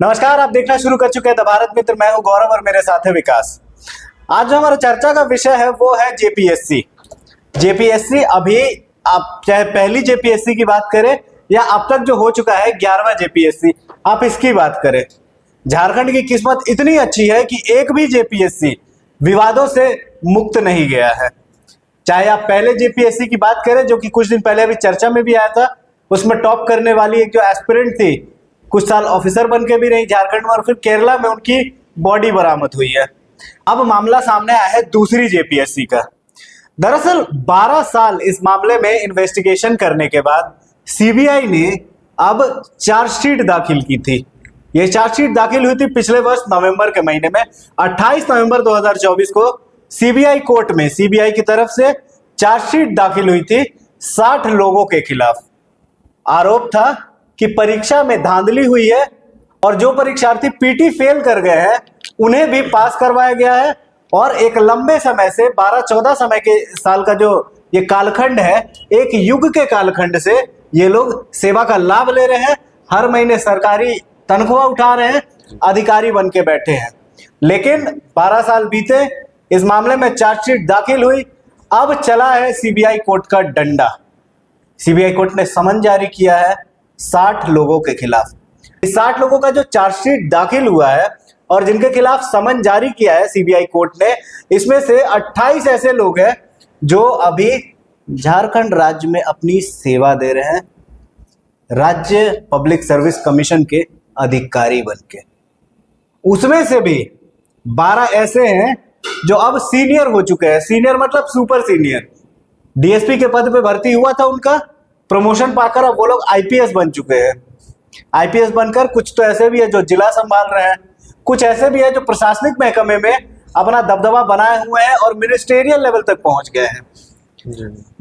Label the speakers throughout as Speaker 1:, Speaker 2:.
Speaker 1: नमस्कार, आप देखना शुरू कर चुके हैं द भारत मित्र। मैं हूं गौरव और मेरे साथ है विकास। आज जो हमारा चर्चा का विषय है वो है जेपीएससी। जेपीएससी अभी आप चाहे पहली जेपीएससी की बात करें या अब तक जो हो चुका है 11वां जेपीएससी, आप इसकी बात करें। झारखंड की किस्मत इतनी अच्छी है कि एक भी जेपीएससी विवादों से मुक्त नहीं गया है। चाहे आप पहले जेपीएससी की बात करें जो कि कुछ दिन पहले अभी चर्चा में भी आया था, उसमें टॉप करने वाली एक जो एस्पिरेंट थी, कुछ साल ऑफिसर बन के भी रही झारखंड में और फिर केरला में उनकी बॉडी बरामद हुई है। अब मामला सामने आया है दूसरी जेपीएससी का। दरअसल 12 साल इस मामले में इन्वेस्टिगेशन करने के बाद सीबीआई ने अब चार्जशीट दाखिल की थी। ये चार्जशीट दाखिल हुई थी पिछले वर्ष नवंबर के महीने में। 28 नवंबर 2024 को सीबीआई कोर्ट में सीबीआई की तरफ से चार्जशीट दाखिल हुई थी 60 लोगों के खिलाफ। आरोप था कि परीक्षा में धांधली हुई है और जो परीक्षार्थी पीटी फेल कर गए हैं उन्हें भी पास करवाया गया है और एक लंबे समय से 12-14 समय के साल का जो ये कालखंड है, एक युग के कालखंड से ये लोग सेवा का लाभ ले रहे हैं, हर महीने सरकारी तनख्वाह उठा रहे हैं, अधिकारी बन के बैठे हैं। लेकिन 12 साल बीते, इस मामले में चार्जशीट दाखिल हुई। अब चला है सीबीआई कोर्ट का डंडा। सीबीआई कोर्ट ने समन जारी किया है 60 लोगों के खिलाफ। इस 60 लोगों का जो चार्जशीट दाखिल हुआ है और जिनके खिलाफ समन जारी किया है सीबीआई कोर्ट ने, इसमें से 28 ऐसे लोग हैं जो अभी झारखंड राज्य में अपनी सेवा दे रहे हैं, राज्य पब्लिक सर्विस कमीशन के अधिकारी बनके। उसमें से भी 12 ऐसे हैं जो अब सीनियर हो चुके हैं। सीनियर मतलब सुपर सीनियर। डीएसपी के पद पे भर्ती हुआ था उनका, प्रमोशन पाकर अब वो लोग आईपीएस बन चुके हैं। आईपीएस बनकर कुछ तो ऐसे भी है जो जिला संभाल रहे हैं, कुछ ऐसे भी है जो प्रशासनिक महकमे में अपना दबदबा बनाए हुए हैं और मिनिस्टेरियल लेवल तक पहुंच गए हैं।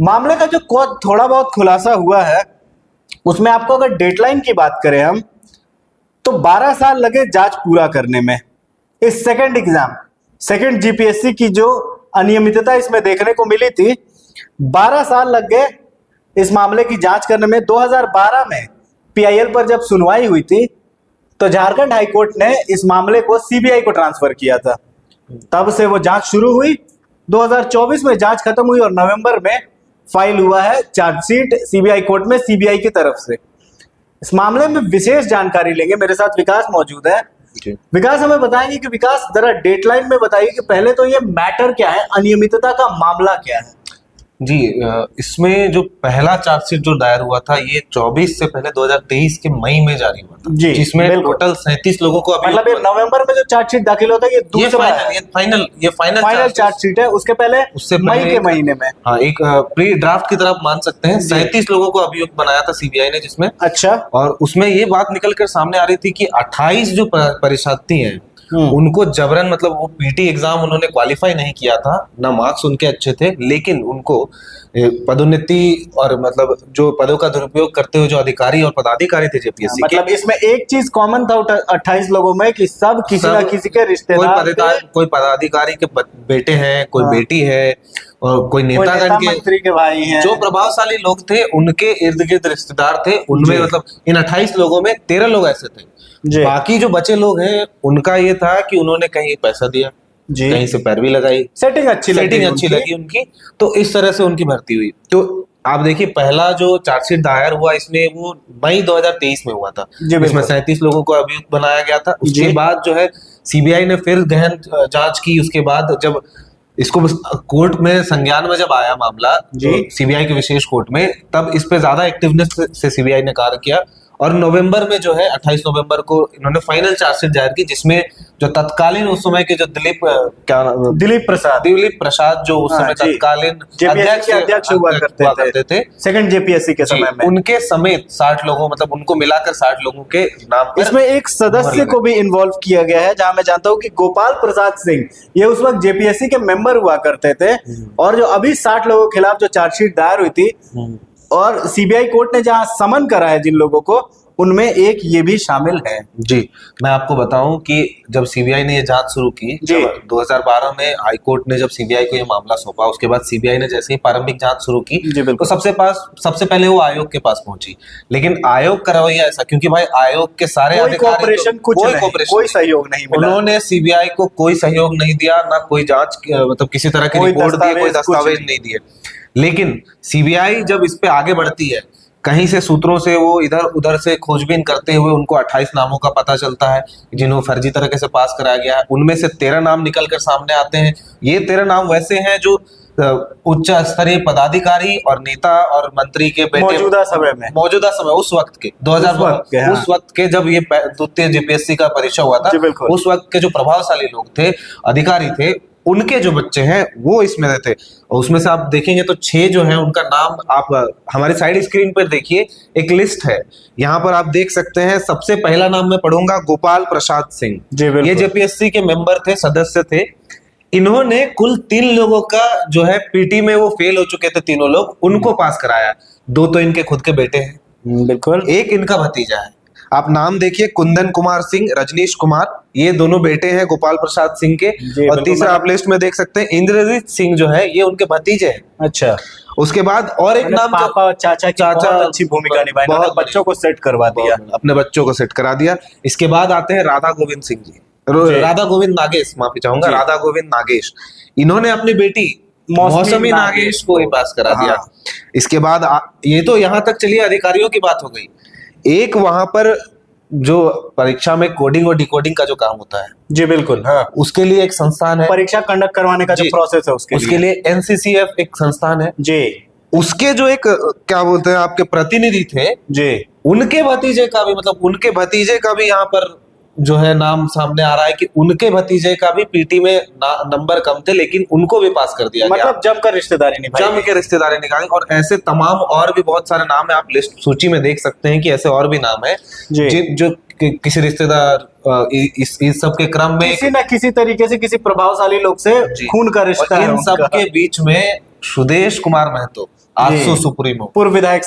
Speaker 1: मामले का जो थोड़ा बहुत खुलासा हुआ है उसमें आपको अगर डेडलाइन की बात करें हम, तो 12 साल लगे जांच पूरा करने में। इस सेकंड जीपीएससी की जो अनियमितता इसमें देखने को मिली थी, 12 साल लग गए इस मामले की जांच करने में। 2012 में पीआईएल पर जब सुनवाई हुई थी तो झारखंड हाईकोर्ट ने इस मामले को सीबीआई को ट्रांसफर किया था। तब से वो जांच शुरू हुई। 2024 में जांच खत्म हुई और नवंबर में फाइल हुआ है चार्जशीट सीबीआई कोर्ट में सीबीआई की तरफ से। इस मामले में विशेष जानकारी लेंगे। मेरे साथ विकास मौजूद है। विकास हमें बताएंगे कि विकास जरा डेडलाइन में बताइए कि पहले तो ये मैटर क्या है, अनियमितता का मामला क्या है।
Speaker 2: जी, इसमें जो पहला चार्जशीट जो दायर हुआ था ये 24 से पहले 2023 के मई में जारी हुआ था, जिसमें टोटल 37 लोगों को
Speaker 1: मतलब ये नवंबर में जो चार्जशीट दाखिल होता है ये दूसरा फाइनल चार्जशीट है। उससे मई के महीने में
Speaker 2: एक प्री ड्राफ्ट की तरफ मान सकते हैं 37 लोगों को अभियुक्त बनाया था सीबीआई ने, जिसमें
Speaker 1: अच्छा, और
Speaker 2: उसमें ये बात निकल कर सामने आ रही थी कि 28 जो परीक्षार्थी हैं उनको जबरन, मतलब वो पीटी एग्जाम उन्होंने क्वालिफाई नहीं किया था, ना मार्क्स उनके अच्छे थे, लेकिन उनको पदोन्नति और मतलब जो पदों का दुरुपयोग करते हुए जो अधिकारी और पदाधिकारी थे जेपीएससी के,
Speaker 1: मतलब इसमें एक चीज कॉमन था 28 लोगों में कि सब किसी ना किसी के रिश्तेदार,
Speaker 2: कोई पदाधिकारी के बेटे हैं, कोई बेटी है और कोई नेतागण
Speaker 1: के भाई हैं।
Speaker 2: जो प्रभावशाली लोग थे उनके इर्द गिर्द रिश्तेदार थे। उनमें मतलब इन 28 लोगों में 13 लोग ऐसे थे। बाकी जो बचे लोग हैं उनका ये था कि उन्होंने कहीं पैसा दिया, कहीं से पैरवी लगाई, सेटिंग अच्छी लगी उनकी, तो इस तरह से उनकी भर्ती हुई। तो आप देखिए पहला जो चार्जशीट दायर हुआ इसमें वो मई 2023 में हुआ था, जिसमें 37 लोगों को अभियुक्त बनाया गया था। उसके बाद जो है सीबीआई ने फिर गहन जांच की। उसके बाद जब इसको कोर्ट में संज्ञान में जब आया मामला सीबीआई के विशेष कोर्ट में, तब इस पे ज्यादा एक्टिवनेस से सीबीआई ने कार्य किया और नवंबर में जो है 28 नवंबर को इन्होंने फाइनल चार्जशीट जारी की, जिसमें जो तत्कालीन उस समय के जो दिलीप प्रसाद जो उस समय तत्कालीन
Speaker 1: अध्यक्ष हुआ करते थे सेकंड जेपीएससी के समय में,
Speaker 2: उनके समेत 60 लोगों, मतलब उनको मिलाकर 60 लोगों के नाम।
Speaker 1: इसमें एक सदस्य को भी इन्वॉल्व किया गया है, जहां मैं जानता हूं कि गोपाल प्रसाद सिंह, ये उस वक्त जेपीएससी के मेंबर हुआ करते थे और जो अभी 60 लोगों के खिलाफ जो चार्जशीट दायर हुई थी और सीबीआई कोर्ट ने जहां समन करा है जिन लोगों को, उनमें एक ये भी शामिल है।
Speaker 2: जी, मैं आपको बताऊं कि जब सीबीआई ने ये जांच शुरू की, जब 2012 में हाई कोर्ट ने जब सीबीआई को ये मामला सौंपा, उसके बाद सीबीआई ने जैसे ही प्रारंभिक जांच शुरू की तो सबसे पहले वो आयोग के पास पहुंची। लेकिन आयोग का रवैया ऐसा, क्योंकि भाई आयोग के सारे अधिकारी
Speaker 1: कोई सहयोग नहीं मिला,
Speaker 2: उन्होंने सीबीआई को कोई सहयोग नहीं दिया, ना कोई जांच मतलब किसी तरह की रिपोर्ट दी, कोई दस्तावेज नहीं दिए। लेकिन सीबीआई जब इस पे आगे बढ़ती है, कहीं से सूत्रों से वो इधर उधर से खोजबीन करते हुए उनको 28 नामों का पता चलता है जिन्हें फर्जी तरीके से पास कराया गया है। उनमें से 13 नाम निकल कर सामने आते हैं। ये 13 नाम वैसे हैं जो उच्च स्तरीय पदाधिकारी और नेता और मंत्री के बेटे
Speaker 1: मौजूदा समय
Speaker 2: उस वक्त के 2000 उस वक्त के जब ये द्वितीय जेपीएससी का परीक्षा हुआ था, उस वक्त के जो प्रभावशाली लोग थे, अधिकारी थे, उनके जो बच्चे हैं वो इसमें थे। और उसमें से आप देखेंगे तो 6 जो है उनका नाम आप हमारे साइड स्क्रीन पर देखिए, एक लिस्ट है यहाँ पर आप देख सकते हैं। सबसे पहला नाम मैं पढ़ूंगा, गोपाल प्रसाद सिंह। ये जेपीएससी के मेंबर थे, सदस्य थे। इन्होंने कुल 3 लोगों का जो है पीटी में वो फेल हो चुके थे, तीनों लोग, उनको पास कराया। 2 तो इनके खुद के बेटे हैं,
Speaker 1: बिल्कुल,
Speaker 2: एक इनका भतीजा है। आप नाम देखिए, कुंदन कुमार सिंह, रजनीश कुमार, ये दोनों बेटे हैं गोपाल प्रसाद सिंह के। और तीसरा आप लिस्ट में देख सकते हैं, इंद्रजीत सिंह जो है, ये उनके भतीजे हैं।
Speaker 1: अच्छा,
Speaker 2: उसके बाद और एक नाम,
Speaker 1: पापा चाचा बहुत अच्छी भूमिका निभाई, बहुत बच्चों को सेट करवा दिया,
Speaker 2: अपने बच्चों को सेट करा दिया। इसके बाद आते हैं राधा गोविंद सिंह जी, राधा गोविंद नागेश, माफी चाहूंगा, राधा गोविंद नागेश। इन्होंने अपनी बेटी मौसमी नागेश को ही पास करा दिया। इसके बाद ये तो यहाँ तक चलिए अधिकारियों की बात हो गई। एक वहां पर जो परीक्षा में कोडिंग और डिकोडिंग का जो काम होता है,
Speaker 1: जी बिल्कुल, हाँ,
Speaker 2: उसके लिए एक संस्थान है,
Speaker 1: परीक्षा कंडक्ट करवाने का जो प्रोसेस है
Speaker 2: उसके लिए एनसीसीएफ एक संस्थान है
Speaker 1: जी।
Speaker 2: उसके जो एक क्या बोलते हैं आपके प्रतिनिधि थे
Speaker 1: जी,
Speaker 2: उनके भतीजे का भी, मतलब उनके भतीजे का भी यहाँ पर जो है नाम सामने आ रहा है कि उनके भतीजे का भी पीटी में नंबर कम थे, लेकिन उनको भी पास कर दिया,
Speaker 1: मतलब जमकर रिश्तेदारी
Speaker 2: निकाली। और ऐसे तमाम और भी बहुत सारे नाम है, आप लिस्ट सूची में देख सकते हैं कि ऐसे और भी नाम है जो किसी रिश्तेदार इस सब के क्रम में
Speaker 1: किसी न किसी तरीके से किसी प्रभावशाली लोग से खून का रिश्ता है।
Speaker 2: इन सब के बीच में सुदेश कुमार महतो, आजसू सुप्रीमो,
Speaker 1: पूर्व विधायक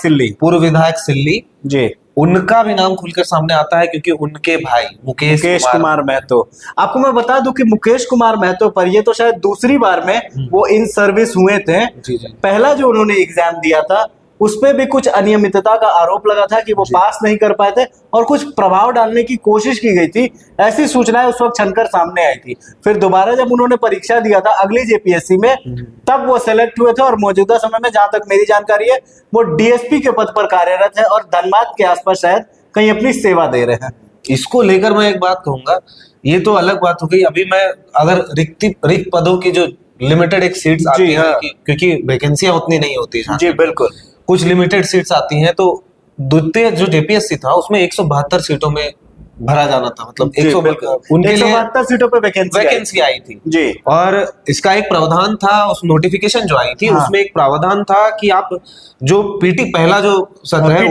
Speaker 1: सिल्ली
Speaker 2: जी, उनका भी नाम खुलकर सामने आता है, क्योंकि उनके भाई मुकेश
Speaker 1: कुमार महतो। आपको मैं बता दूं कि मुकेश कुमार महतो पर ये तो शायद दूसरी बार में वो इन सर्विस हुए थे। पहला जो उन्होंने एग्जाम दिया था उसपे भी कुछ अनियमितता का आरोप लगा था कि वो पास नहीं कर पाए थे और कुछ प्रभाव डालने की कोशिश की गई थी, ऐसी सूचनाएं उस वक्त छनकर सामने आई थी। फिर दोबारा जब उन्होंने परीक्षा दिया था अगली जेपीएससी में, तब वो सेलेक्ट हुए थे और मौजूदा समय में जहां तक मेरी जानकारी है वो डीएसपी के पद पर कार्यरत है और धनबाद के आसपास शायद कहीं अपनी सेवा दे रहे हैं।
Speaker 2: इसको लेकर मैं एक बात कहूंगा, ये तो अलग बात हो गई। अभी मैं अगर रिक्त पदों की जो लिमिटेड एक सीट्स आती है, क्योंकि वैकेंसियां उतनी नहीं होती
Speaker 1: जी बिल्कुल,
Speaker 2: कुछ लिमिटेड सीट्स आती हैं, तो द्वितीय जो जेपीएससी था उसमें 172 सीटों में भरा जाना था, मतलब
Speaker 1: 172 सीटों पे
Speaker 2: वैकेंसी आई थी
Speaker 1: जी।
Speaker 2: और इसका एक प्रावधान था, उस नोटिफिकेशन जो आई थी उसमें एक प्रावधान था कि आप जो पीटी पहला जो सत्र है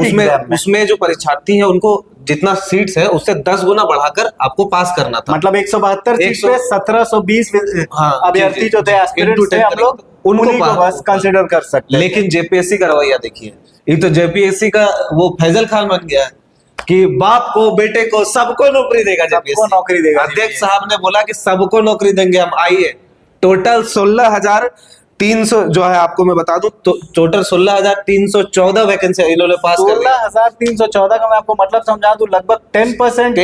Speaker 2: उसमें जो परीक्षार्थी है उनको जितना सीट्स है उससे 10 गुना बढ़ाकर आपको पास करना था।
Speaker 1: मतलब 172 सीट पे 1720 अभ्यर्थी जो थे एस्पिरेंट्स थे, हम लोग उनको बस कंसीडर कर सकते हैं।
Speaker 2: लेकिन जेपीएससी का रवैया देखिए, ये तो जेपीएससी का वो फैजल खान बन गया कि बाप को बेटे को सबको नौकरी देगा,
Speaker 1: सबको नौकरी देगा।
Speaker 2: अध्यक्ष साहब ने बोला कि सबको नौकरी देंगे हम, आइए। टोटल 16,300 जो है, आपको मैं बता दूं तो टोटल 16,314 वैकेंसी इन्होंने पास कर ली।
Speaker 1: 16,314 का मैं आपको मतलब समझा दूं, लगभग 10%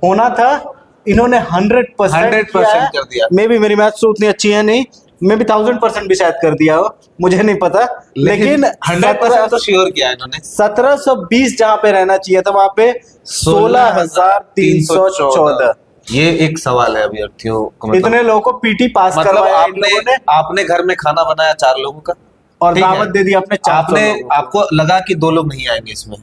Speaker 1: होना था, इन्होंने 100%
Speaker 2: कर दिया।
Speaker 1: मे भी मेरी मैथ्स तो उतनी अच्छी है नहीं, मैं भी 1000% भी शायद कर दिया हो, मुझे नहीं पता, लेकिन
Speaker 2: 100% तो श्योर किया इन्होंने।
Speaker 1: 1720 जहां पे रहना चाहिए था वहां पे 16,314।
Speaker 2: ये एक सवाल है अभ्यर्थियों को,
Speaker 1: इतने लोगों को पीटी पास करवाया
Speaker 2: आपने घर में खाना बनाया 4 लोगों का
Speaker 1: और दावत दे दी आपने
Speaker 2: आपको लगा कि 2 लोग नहीं आएंगे इसमें,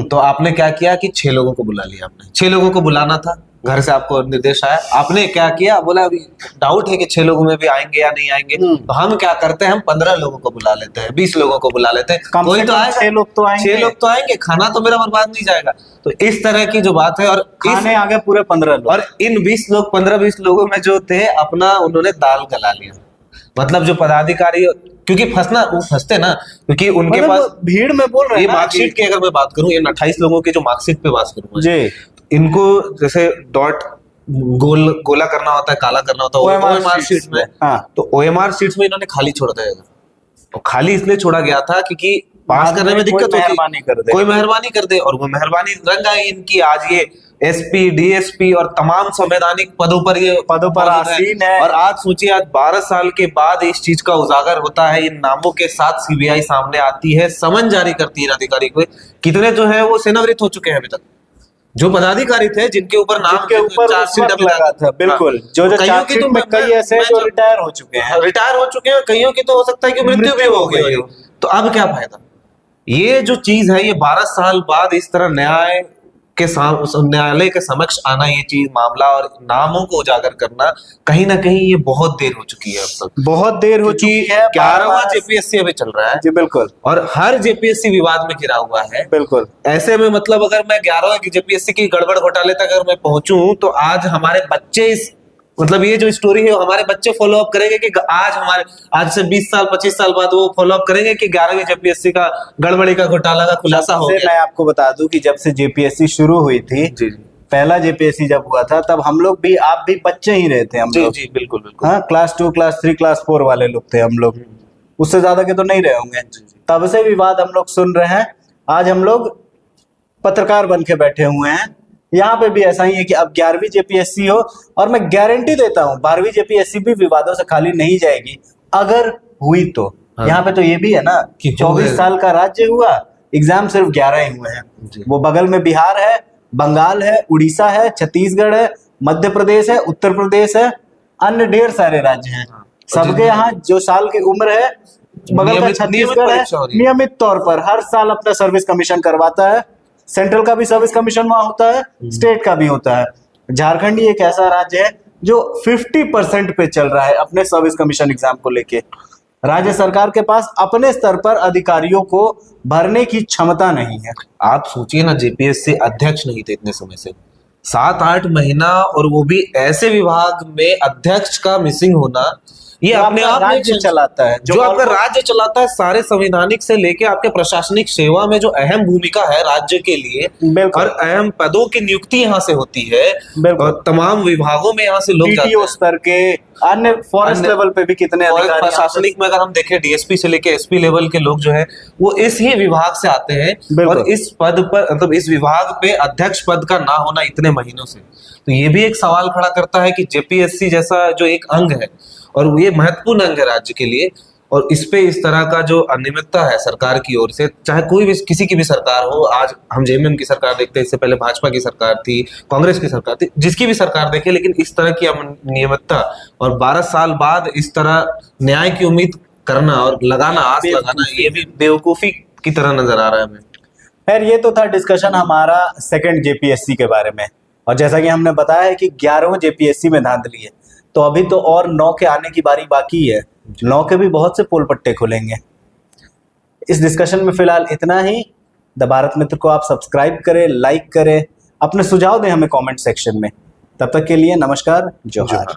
Speaker 2: तो आपने क्या किया कि 6 लोगों को बुला लिया। आपने 6 लोगों को बुलाना था, घर से आपको निर्देश आया, आपने क्या किया, बोला अभी डाउट है कि 6 लोगों में भी आएंगे या नहीं आएंगे, तो हम क्या करते हैं, हम 15 लोगों को बुला लेते हैं, 20 लोगों को बुला लेते हैं, कोई तो आएगा,
Speaker 1: 6 लोग तो आएंगे,
Speaker 2: खाना तो मेरा बर्बाद नहीं जाएगा। तो इस तरह की जो बात है, और
Speaker 1: खाने आगे पूरे 15 लोग,
Speaker 2: और इन 15-20 लोगों में जो थे अपना उन्होंने दाल गला लिया। मतलब जो पदाधिकारी, क्योंकि वो फंसते ना, क्योंकि उनके
Speaker 1: मतलब
Speaker 2: पास
Speaker 1: भीड़ में बोल रहे
Speaker 2: ये
Speaker 1: हैं ना
Speaker 2: मार्कशीट की अगर मैं बात करूं, इन 28 लोगों के जो मार्कशीट पे बात करूं
Speaker 1: जी,
Speaker 2: इनको जैसे डॉट गोला करना होता है, काला करना होता है
Speaker 1: OMR
Speaker 2: OMR शीट में।
Speaker 1: हाँ।
Speaker 2: तो OMR शीट्स में इन्होंने खाली छोड़ दिया था। तो खाली इसलिए छोड़ा गया था क्योंकि पास करने में दिक्कत होती, कोई मेहरबानी कर दे, और वो मेहरबानी रंग आई इनकी। आज ये SP, DSP और तमाम संवैधानिक पदों पर
Speaker 1: आसीन है।
Speaker 2: और आज सोचिए, आज 12 साल के बाद इस चीज का उजागर होता है, इन नामों के साथ CBI सामने आती है, समन जारी करती है इन अधिकारी को। कितने जो है वो सेवानिवृत्त हो चुके हैं अभी तक, जो पदाधिकारी थे जिनके ऊपर नाम
Speaker 1: के ऊपर
Speaker 2: चार्जशीट अभी
Speaker 1: लगा था। बिल्कुल, जो चार्जशीट में कई ऐसे हैं जो रिटायर हो चुके हैं,
Speaker 2: कईयों की तो हो सकता है कि मृत्यु भी हो गई हो। तो अब क्या फायदा? ये जो चीज है, ये 12 साल बाद इस तरह न्यायालय के समक्ष आना, ये चीज मामला और नामों को उजागर करना, कहीं ना कहीं ये बहुत देर हो चुकी है। अब तक
Speaker 1: बहुत देर हो चुकी है।
Speaker 2: 11वां JPSC अभी चल रहा है
Speaker 1: जी बिल्कुल,
Speaker 2: और हर JPSC विवाद में घिरा हुआ है।
Speaker 1: बिल्कुल।
Speaker 2: ऐसे में मतलब अगर मैं 11वें JPSC की गड़बड़ घोटाले तक अगर मैं पहुंचूं, तो आज हमारे बच्चे मतलब ये जो स्टोरी है, हमारे बच्चे फॉलो अप करेंगे कि आज से 20 साल 25 साल बाद वो फॉलो अप करेंगे कि 11वीं JPSC का गड़बड़ी का घोटाला का खुलासा हो गया।
Speaker 1: मैं आपको बता दूं कि जब से JPSC शुरू हुई थी,
Speaker 2: जी,
Speaker 1: पहला JPSC जब हुआ था, तब हम लोग भी, आप भी बच्चे ही रहे थे। हम लोग
Speaker 2: जी बिल्कुल बिल्कुल,
Speaker 1: हाँ, क्लास 2 क्लास 3 क्लास 4 वाले लोग थे हम लोग, उससे ज्यादा के तो नहीं रहे होंगे। तब से विवाद हम लोग सुन रहे हैं। आज हम लोग पत्रकार बन के बैठे हुए हैं। यहाँ पे भी ऐसा ही है कि अब 11वीं JPSC हो, और मैं गारंटी देता हूँ 12वीं JPSC भी विवादों से खाली नहीं जाएगी, अगर हुई तो।
Speaker 2: हाँ।
Speaker 1: यहाँ पे तो ये भी है ना कि 24 साल का राज्य हुआ, एग्जाम सिर्फ 11 ही हुए हैं। वो बगल में बिहार है, बंगाल है, उड़ीसा है, छत्तीसगढ़ है, मध्य प्रदेश है, उत्तर प्रदेश है, अन्य ढेर सारे राज्य हैं। सबके यहाँ जो साल की उम्र है, बगल का छत्तीसगढ़ है, नियमित तौर पर हर साल अपना सर्विस कमीशन करवाता है। सेंट्रल का भी सर्विस कमीशन वहां होता है, स्टेट का भी होता है। झारखंड ही एक ऐसा राज्य है जो 50% पे चल रहा है अपने सर्विस कमीशन एग्जाम को लेके। राज्य सरकार के पास अपने स्तर पर अधिकारियों को भरने की क्षमता नहीं है।
Speaker 2: आप सोचिए ना, JPSC अध्यक्ष नहीं थे इतने समय से, 7-8 महीना, और वो भी ऐसे विभाग में अध्यक्ष का मिसिंग होना, ये अपने आप
Speaker 1: राज्य चलाता है,
Speaker 2: जो आपका राज्य चलाता है। सारे संवैधानिक से लेके आपके प्रशासनिक सेवा में जो अहम भूमिका है राज्य के लिए, और अहम पदों की नियुक्ति यहाँ से होती है, और तमाम विभागों में यहाँ से लोग जाते हैं।
Speaker 1: स्तर के, अन्य फॉरेस्ट लेवल पे भी कितने अधिकारी,
Speaker 2: प्रशासनिक में अगर हम देखें, DSP से लेके SP लेवल के लोग जो है वो इस ही विभाग से आते हैं, और इस पद पर, मतलब इस विभाग पे अध्यक्ष पद का ना होना इतने महीनों से, तो ये भी एक सवाल खड़ा करता है कि JPSC जैसा जो एक अंग है, और ये महत्वपूर्ण अंग है राज्य के लिए, और इस पे इस तरह का जो अनियमितता है सरकार की ओर से, चाहे कोई भी किसी की भी सरकार हो, आज हम JMM की सरकार देखते हैं, इससे पहले भाजपा की सरकार थी, कांग्रेस की सरकार थी, जिसकी भी सरकार देखे, लेकिन इस तरह की अनियमितता और 12 साल बाद इस तरह न्याय की उम्मीद करना और लगाना, आस लगाना, ये भी बेवकूफी की तरह नजर आ रहा है हमें।
Speaker 1: खैर, ये तो था डिस्कशन हमारा सेकंड JPSC के बारे में, और जैसा कि हमने बताया है कि 11वें JPSC में धांधली है, तो अभी तो और 9 के आने की बारी बाकी है। 9 के भी बहुत से पोल पट्टे खुलेंगे। इस डिस्कशन में फिलहाल इतना ही। द भारत मित्र को आप सब्सक्राइब करें, लाइक करें, अपने सुझाव दें हमें कमेंट सेक्शन में। तब तक के लिए नमस्कार, जोहार।